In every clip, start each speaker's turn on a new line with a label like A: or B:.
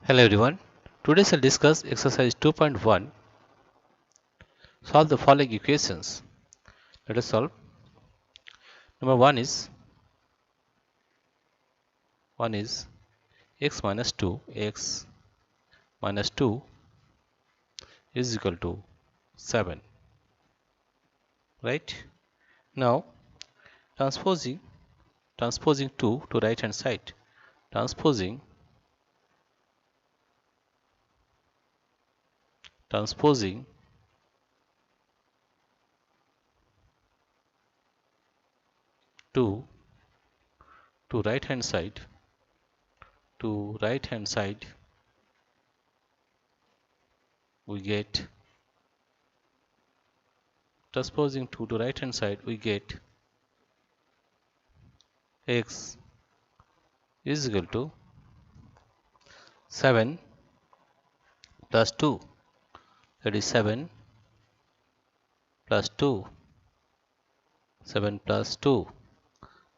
A: Hello everyone. Today I'll discuss exercise 2.1. Solve the following equations. Let us solve. Number one is x minus 2 is equal to 7. Right? Now transposing 2 to right hand side. Transposing 2 to right hand side we get transposing 2 to right hand side we get x is equal to 7 plus 2, that is 7 plus 2, 7 plus 2,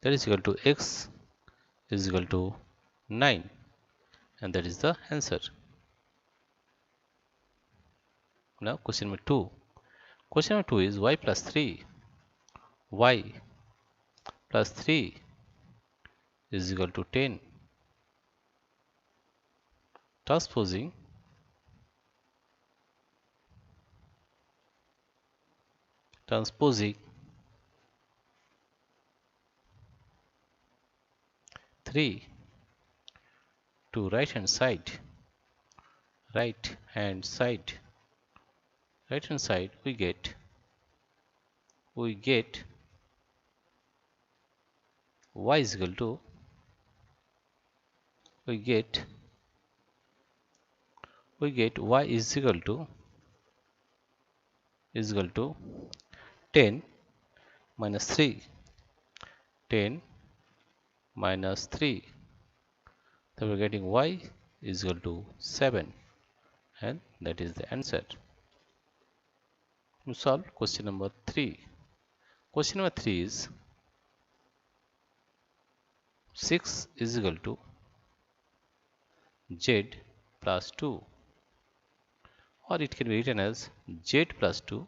A: that is equal to x is equal to 9, and that is the answer. Now question number 2. Question number 2 is y plus 3 is equal to 10. Transposing 3 to right hand side we get y is equal to y is equal to 10 minus 3, 10 minus 3, so we're getting y is equal to 7, and that is the answer. We solve question number 3. Question number 3 is 6 is equal to z plus 2, or it can be written as z plus 2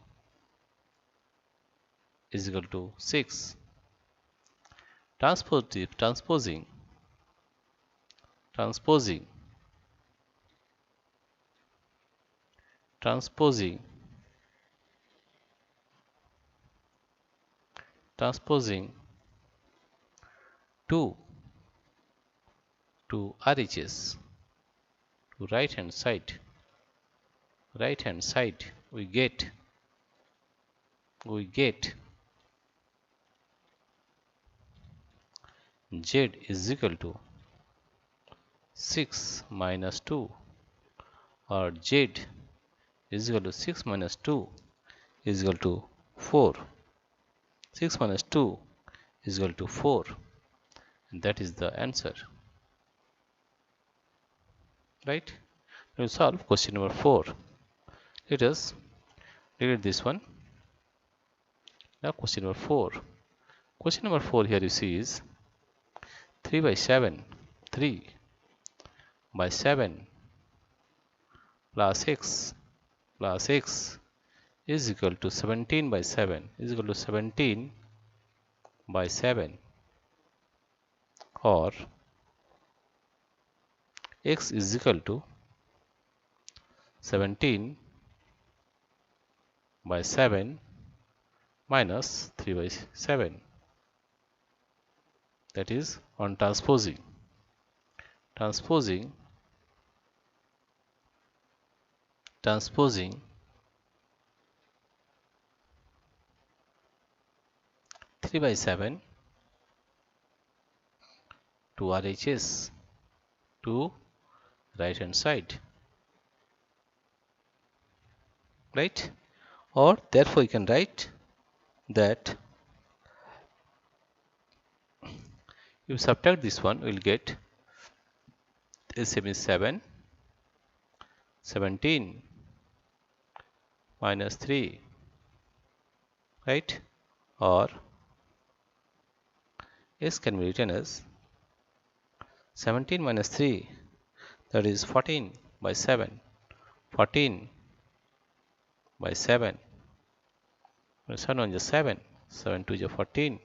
A: is equal to 6. Transposing 2 to RHS to right hand side we get z is equal to 6 minus 2, or z is equal to 6 minus 2 is equal to 4. 6 minus 2 is equal to 4, and that is the answer. Right? We will solve question number 4. Let us read this one. Now question number 4. Question number 4 here you see is 3 by 7 plus x is equal to 17 by 7 or x is equal to 17 by 7 minus 3 by 7, that is on transposing 3 by 7 to RHS to right hand side, right? Or therefore you can write that if you subtract this one, we will get LCM is 17 minus 3, right? Or s can be written as 17 minus 3, that is 14 by 7. 14 by 7. 7 1 is 7. 7 2 is 14.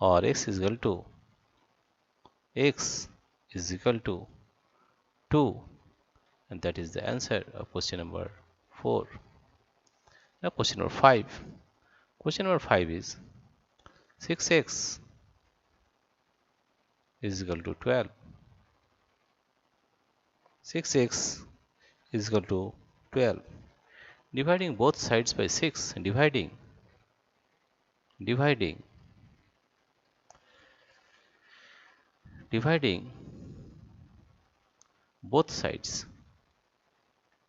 A: Or x is equal to x is equal to 2, and that is the answer of question number 4. Now question number 5. Question number 5 is 6x is equal to 12. 6x is equal to 12. Dividing both sides by 6. Dividing both sides.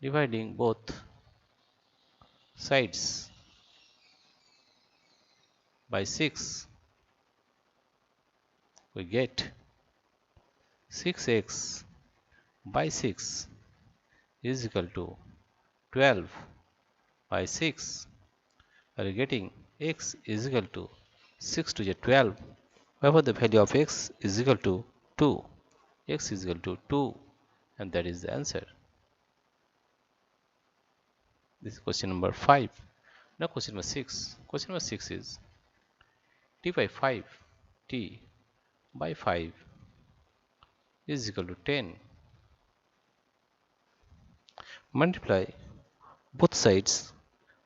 A: Dividing both sides by 6. We get 6x by 6 is equal to 12 by 6. We are getting x is equal to 6 to the 12. Wherefore the value of x is equal to 2. X is equal to 2, and that is the answer. This is question number 5. Now question number 6. Question number 6 is t by 5. T by 5 is equal to 10. Multiply both sides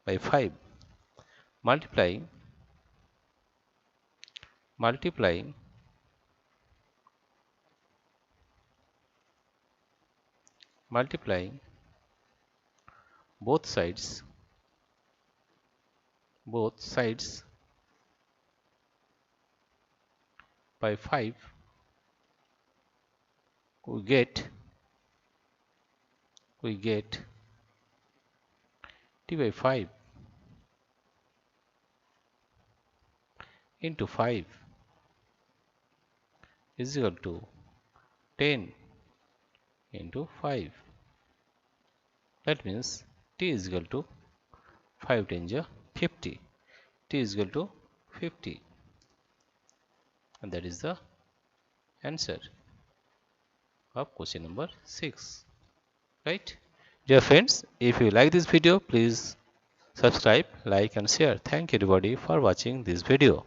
A: by 5. Multiplying both sides by 5, we get t by 5 into 5 is equal to 10 into 5. That means t is equal to 5 times 50. T is equal to 50, and that is the answer of question number 6. Right? Dear friends, if you like this video, please subscribe, like and share. Thank you everybody for watching this video.